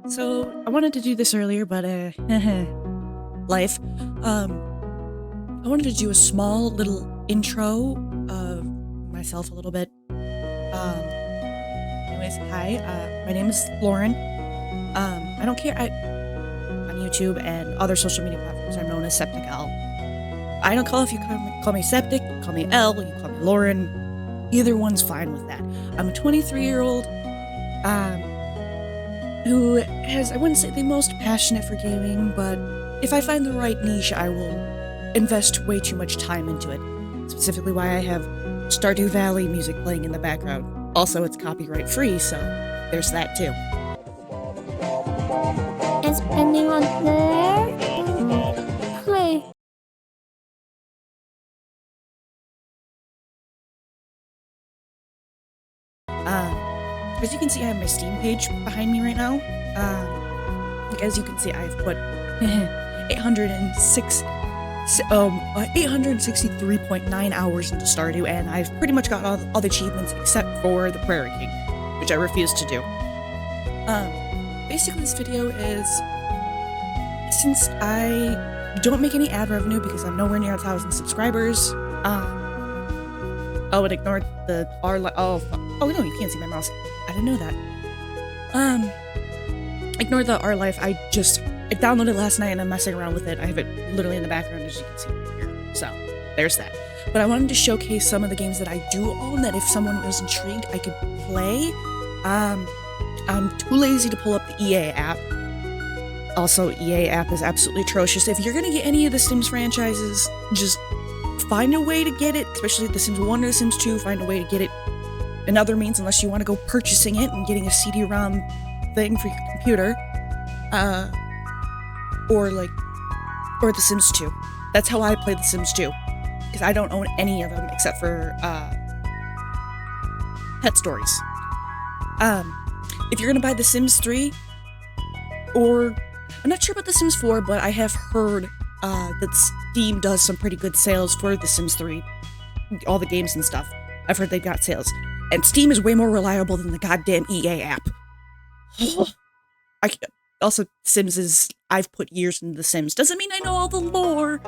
So I wanted to do this earlier, but life. I wanted to do a small little intro of myself a little bit. Anyways, hi. My name is Lauren. I don't care. On YouTube and other social media platforms, I'm known as Septic L. I don't call if you call me Septic, call me L, you call me Lauren. Either one's fine with that. I'm a 23-year-old. Who has, I wouldn't say the most passionate for gaming, but if I find the right niche, I will invest way too much time into it. Specifically why I have Stardew Valley music playing in the background. Also, it's copyright free, so there's that too. Is anyone there? Play. As you can see, I have my Steam page behind me right now. As you can see, I've put 863.9 hours into Stardew, and I've pretty much got all the achievements except for the Prairie King, which I refuse to do. Basically, this video is, since I don't make any ad revenue because I'm nowhere near 1,000 subscribers, oh, it ignored the R. Oh no, you can't see my mouse. I didn't know that. Ignore the R Life. I downloaded it last night and I'm messing around with it. I have it literally in the background, as you can see right here. So there's that. But I wanted to showcase some of the games that I do own that if someone was intrigued, I could play. I'm too lazy to pull up the EA app. Also, EA app is absolutely atrocious. If you're gonna get any of the Sims franchises, just find a way to get it, especially The Sims 1 or The Sims 2, find a way to get it in other means, unless you want to go purchasing it and getting a CD-ROM thing for your computer. Or The Sims 2. That's how I play The Sims 2. Because I don't own any of them except for, Pet Stories. If you're gonna buy The Sims 3, or, I'm not sure about The Sims 4, but I have heard, that Steam does some pretty good sales for The Sims 3. All the games and stuff. I've heard they got sales. And Steam is way more reliable than the goddamn EA app. Also, I've put years into The Sims. Doesn't mean I know all the lore.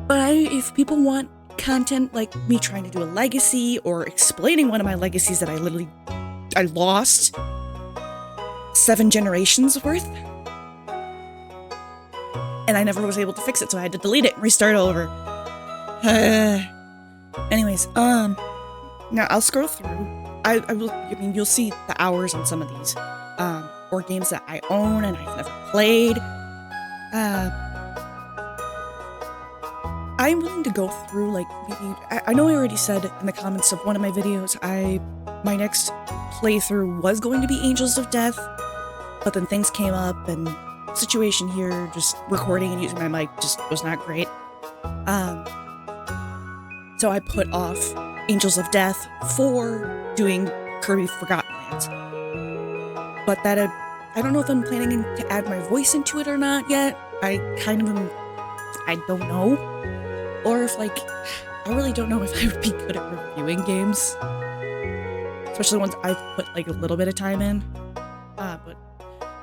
But if people want content like me trying to do a legacy or explaining one of my legacies that I lost 7 generations worth, and I never was able to fix it, so I had to delete it and restart over. Anyways, now I'll scroll through. You'll see the hours on some of these, or games that I own and I've never played. I'm willing to go through, like, maybe, I know I already said in the comments of one of my videos, my next playthrough was going to be Angels of Death, but then things came up and situation here, just recording and using my mic just was not great. So I put off Angels of Death for doing Kirby Forgotten Lands. But I don't know if I'm planning to add my voice into it or not yet. I don't know. Or if, I really don't know if I would be good at reviewing games. Especially ones I've put, a little bit of time in. But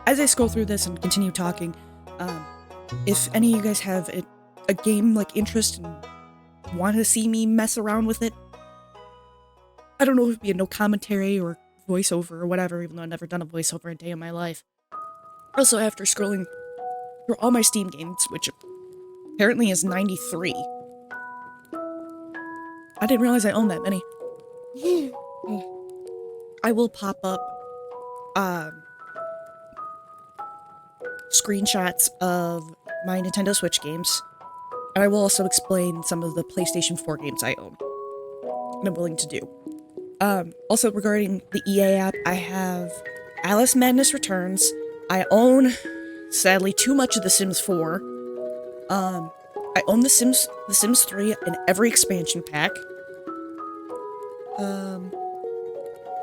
as I scroll through this and continue talking, if any of you guys have a game, interest and want to see me mess around with it, I don't know if it'd be a no commentary or voiceover or whatever, even though I've never done a voiceover a day in my life. Also, after scrolling through all my Steam games, which apparently is 93. I didn't realize I owned that many. I will pop up screenshots of my Nintendo Switch games, and I will also explain some of the PlayStation 4 games I own, and I'm willing to do. Also, regarding the EA app, I have Alice Madness Returns. I own, sadly, too much of The Sims 4. I own The Sims 3 in every expansion pack.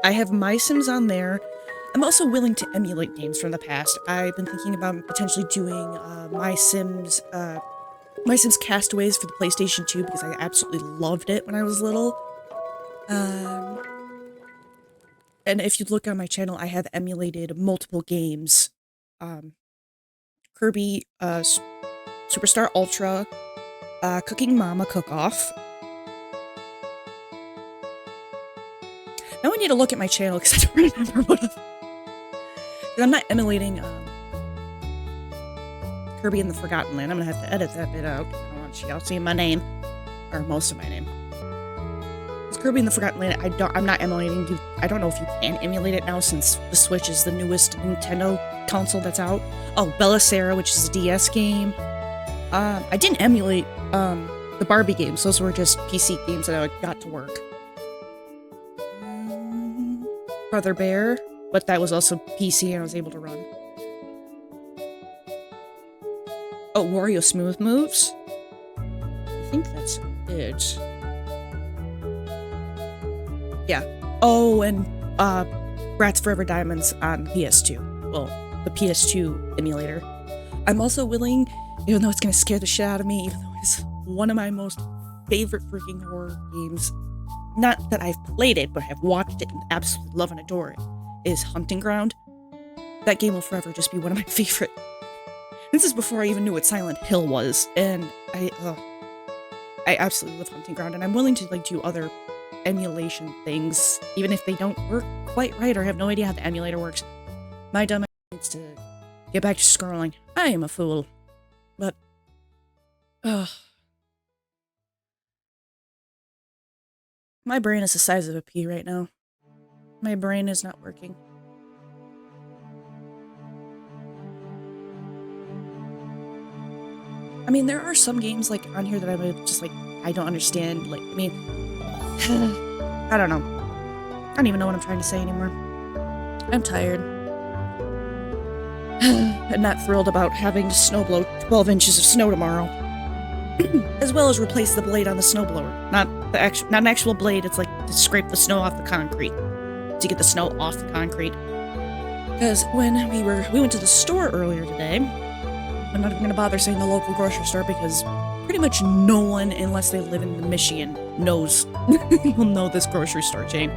I have My Sims on there. I'm also willing to emulate games from the past. I've been thinking about potentially doing My Sims Castaways for the PlayStation 2 because I absolutely loved it when I was little. and if you look on my channel, I have emulated multiple games. Kirby, Superstar Ultra, Cooking Mama Cook-Off. Now I need to look at my channel because I don't remember what Because I'm not emulating Kirby in the Forgotten Land. I'm gonna have to edit that bit out. I don't want y'all seeing my name. Or most of my name. Because Kirby in the Forgotten Land, I'm not emulating. I don't know if you can emulate it now since the Switch is the newest Nintendo console that's out. Oh, Bellicera, which is a DS game. I didn't emulate the Barbie games. Those were just PC games that I got to work. Brother Bear, but that was also PC and I was able to run. Oh, Wario Smooth Moves. I think that's it. Yeah. Oh, and Bratz Forever Diamonds on PS2. Well, the PS2 emulator. I'm also willing, even though it's gonna scare the shit out of me, even though it's one of my most favorite freaking horror games. Not that I've played it, but I've watched it and absolutely love and adore it, is Hunting Ground. That game will forever just be one of my favorite. This is before I even knew what Silent Hill was, and I absolutely love Hunting Ground, and I'm willing to like do other emulation things, even if they don't work quite right or I have no idea how the emulator works. My dumb ass needs to get back to scrolling. I am a fool. But, my brain is the size of a pea right now. My brain is not working. I mean, there are some games like on here that I'm just like, I don't understand. Like, I mean, I don't know. I don't even know what I'm trying to say anymore. I'm tired. I'm not thrilled about having to snowblow 12 inches of snow tomorrow. As well as replace the blade on the snowblower. Not an actual blade, it's like to scrape the snow off the concrete. To get the snow off the concrete. Because when we went to the store earlier today, I'm not even gonna bother saying the local grocery store because pretty much no one, unless they live in Michigan, knows will know this grocery store chain.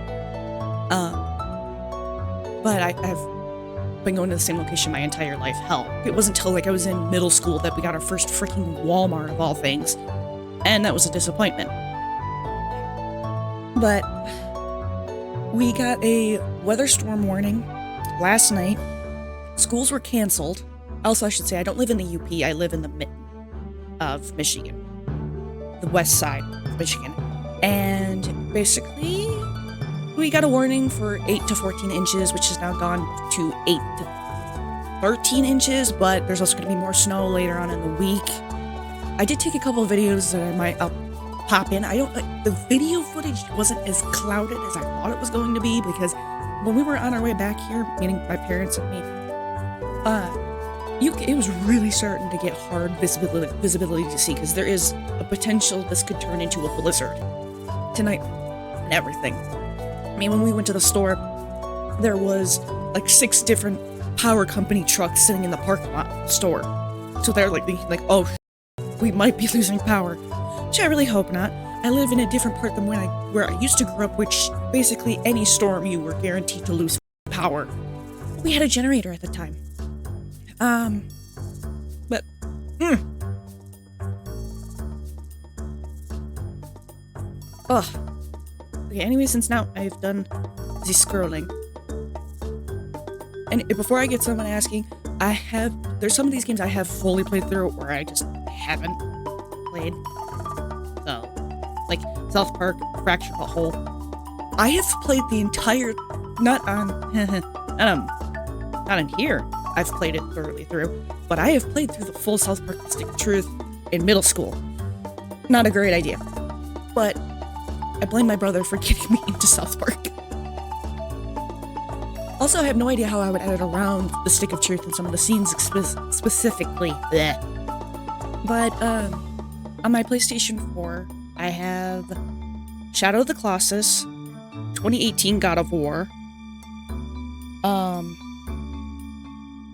But I've been going to the same location my entire life. Hell, it wasn't until like I was in middle school that we got our first freaking Walmart of all things. And that was a disappointment. But we got a weather storm warning last night. Schools were canceled. Also, I should say, I don't live in the UP. I live in the mitten of Michigan. The west side of Michigan. And basically, we got a warning for 8 to 14 inches, which has now gone to 8 to 13 inches, but there's also going to be more snow later on in the week. I did take a couple of videos that I might pop in. The video footage wasn't as clouded as I thought it was going to be, because when we were on our way back here, meaning my parents and me, it was really starting to get hard visibility to see, because there is a potential this could turn into a blizzard tonight and everything. I mean, when we went to the store, there was like 6 different power company trucks sitting in the parking lot of the store. So they're like thinking like, oh, we might be losing power. Which I really hope not. I live in a different part than where I used to grow up, which basically any storm you were guaranteed to lose power. We had a generator at the time. Ugh. Okay, anyway, since now I've done the scrolling. And before I get someone asking, there's some of these games I have fully played through or I just haven't played. So, like South Park, Fractured But Whole. I have played the entire, not in here, I've played it thoroughly through, but I have played through the full South Park The Stick of Truth in middle school. Not a great idea. But I blame my brother for getting me into South Park. Also, I have no idea how I would edit around the Stick of Truth and some of the scenes specifically. Bleh. But, on my PlayStation 4, I have Shadow of the Colossus, 2018 God of War,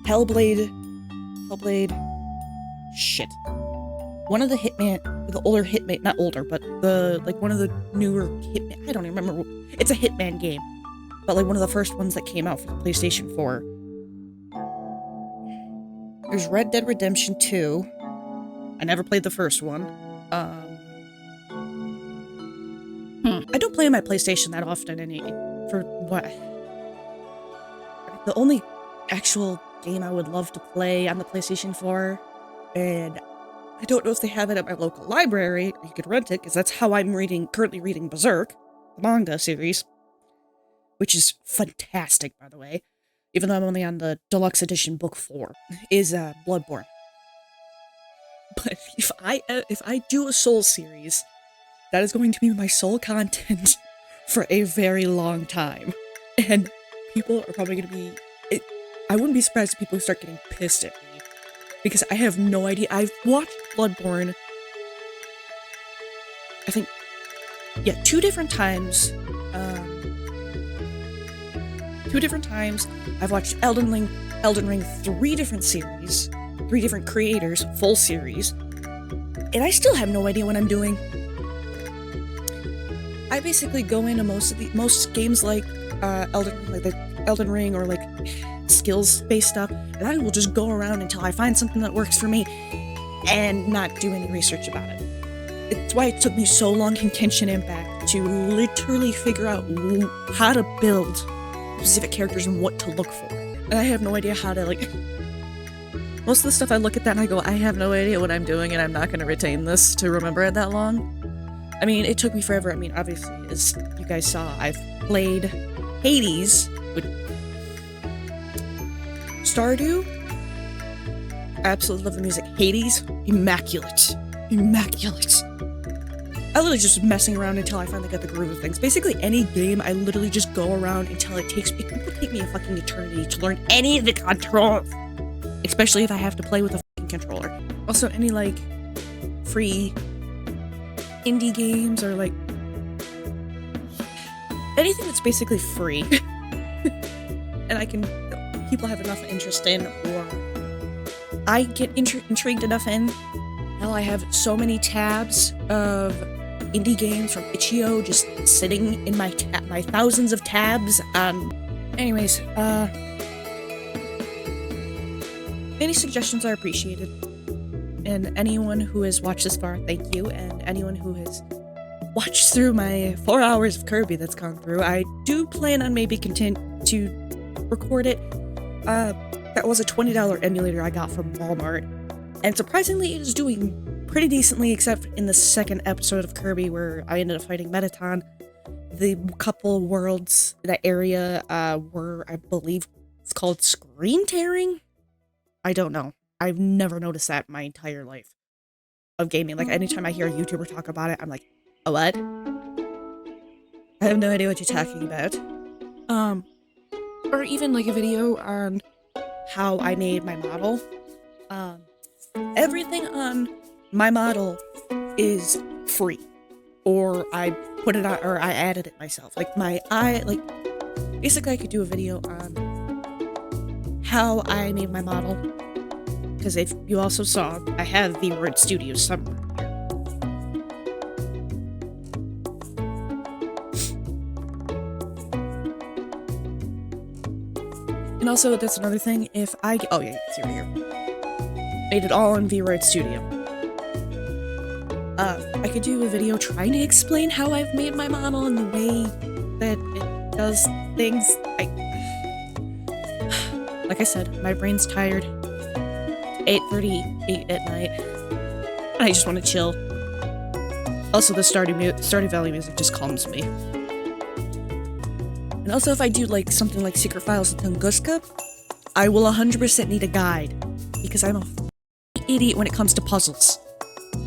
Hellblade, shit. One of the the older not older, but one of the newer Hitman, I don't even remember, it's a Hitman game. but like one of the first ones that came out for the PlayStation 4. There's Red Dead Redemption 2. I never played the first one. I don't play on my PlayStation that often for what? The only actual game I would love to play on the PlayStation 4, and I don't know if they have it at my local library, or you could rent it, because that's how I'm currently reading Berserk, the manga series, which is fantastic, by the way, even though I'm only on the deluxe edition book 4, is Bloodborne. But if I do a Soul series, that is going to be my sole content for a very long time. And people are probably going to be... I wouldn't be surprised if people start getting pissed at me. Because I have no idea. I've watched Bloodborne, I think, 2 different times. 2 different times. I've watched Elden Ring 3 different series. 3 different creators, full series. And I still have no idea what I'm doing. I basically go into most games like Elden Ring or like skills-based stuff, and I will just go around until I find something that works for me and not do any research about it. It's why it took me so long in Genshin Impact to literally figure out how to build specific characters and what to look for. And I have no idea how to, like... Most of the stuff I look at that and I go, I have no idea what I'm doing and I'm not going to retain this to remember it that long. I mean, it took me forever. I mean, obviously, as you guys saw, I've played Hades with Stardew. I absolutely love the music. Hades, immaculate. Immaculate. I literally just messing around until I finally get the groove of things. Basically, any game, I literally just go around until it would take me a fucking eternity to learn any of the controls. Especially if I have to play with a fucking controller. Also, any, like, free indie games or, like, anything that's basically free. And people have enough interest in, or I get intrigued enough in. Hell, I have so many tabs of indie games from Itch.io just sitting in my thousands of tabs. Anyways, any suggestions are appreciated. And anyone who has watched this far, thank you. And anyone who has watched through my 4 hours of Kirby that's gone through, I do plan on maybe continue to record it. That was a $20 emulator I got from Walmart. And surprisingly, it is doing pretty decently, except in the second episode of Kirby where I ended up fighting Mettaton. The couple worlds, that area, were, I believe, it's called screen tearing? I don't know. I've never noticed that in my entire life of gaming. Like, anytime I hear a YouTuber talk about it, I'm like, a what? I have no idea what you're talking about. Or even, like, a video on how I made my model. Everything on my model is free. Or I put it on, or I added it myself. Like, basically I could do a video on how I made my model. Because if you also saw, I have VRoid Studio somewhere here. And also, that's another thing, oh yeah, it's right here. Made it all in VRoid Studio. I could do a video trying to explain how I've made my model and the way that it does things. Like I said, my brain's tired. 8:38 at night. I just want to chill. Also, the Stardew Valley music just calms me. And also, if I do like something like Secret Files of Tunguska, I will 100% need a guide because I'm a idiot when it comes to puzzles.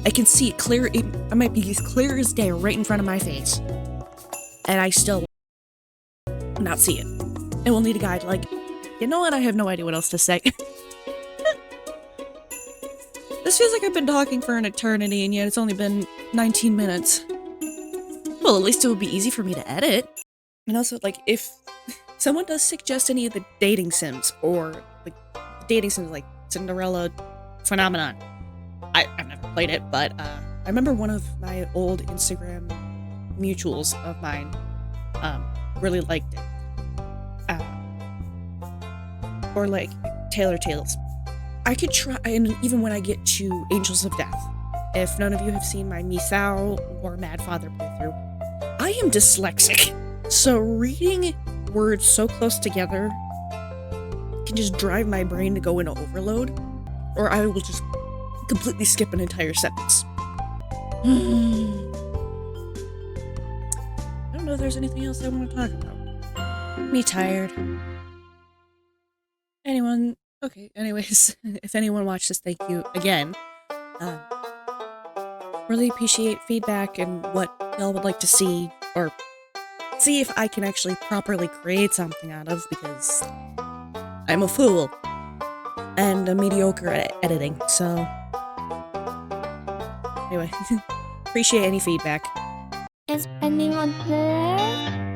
I can see it clear. I might be as clear as day right in front of my face, and I still not see it. And we'll need a guide. Like, you know what? I have no idea what else to say. This feels like I've been talking for an eternity, and yet it's only been 19 minutes. Well, at least it would be easy for me to edit. And also, like, if someone does suggest any of the dating sims, or, like, dating sims like Cinderella Phenomenon, I've never played it, but, I remember one of my old Instagram mutuals of mine, really liked it. or like Taylor Tales. I could try, and even when I get to Angels of Death, if none of you have seen my Misao or Mad Father playthrough, I am dyslexic. So reading words so close together can just drive my brain to go into overload, or I will just completely skip an entire sentence. I don't know if there's anything else I want to talk about. Me tired. Anyways, if anyone watched this, thank you again. Really appreciate feedback and what y'all would like to see, or see if I can actually properly create something out of, because I'm a fool and a mediocre at editing, so anyway, appreciate any feedback. Is anyone there?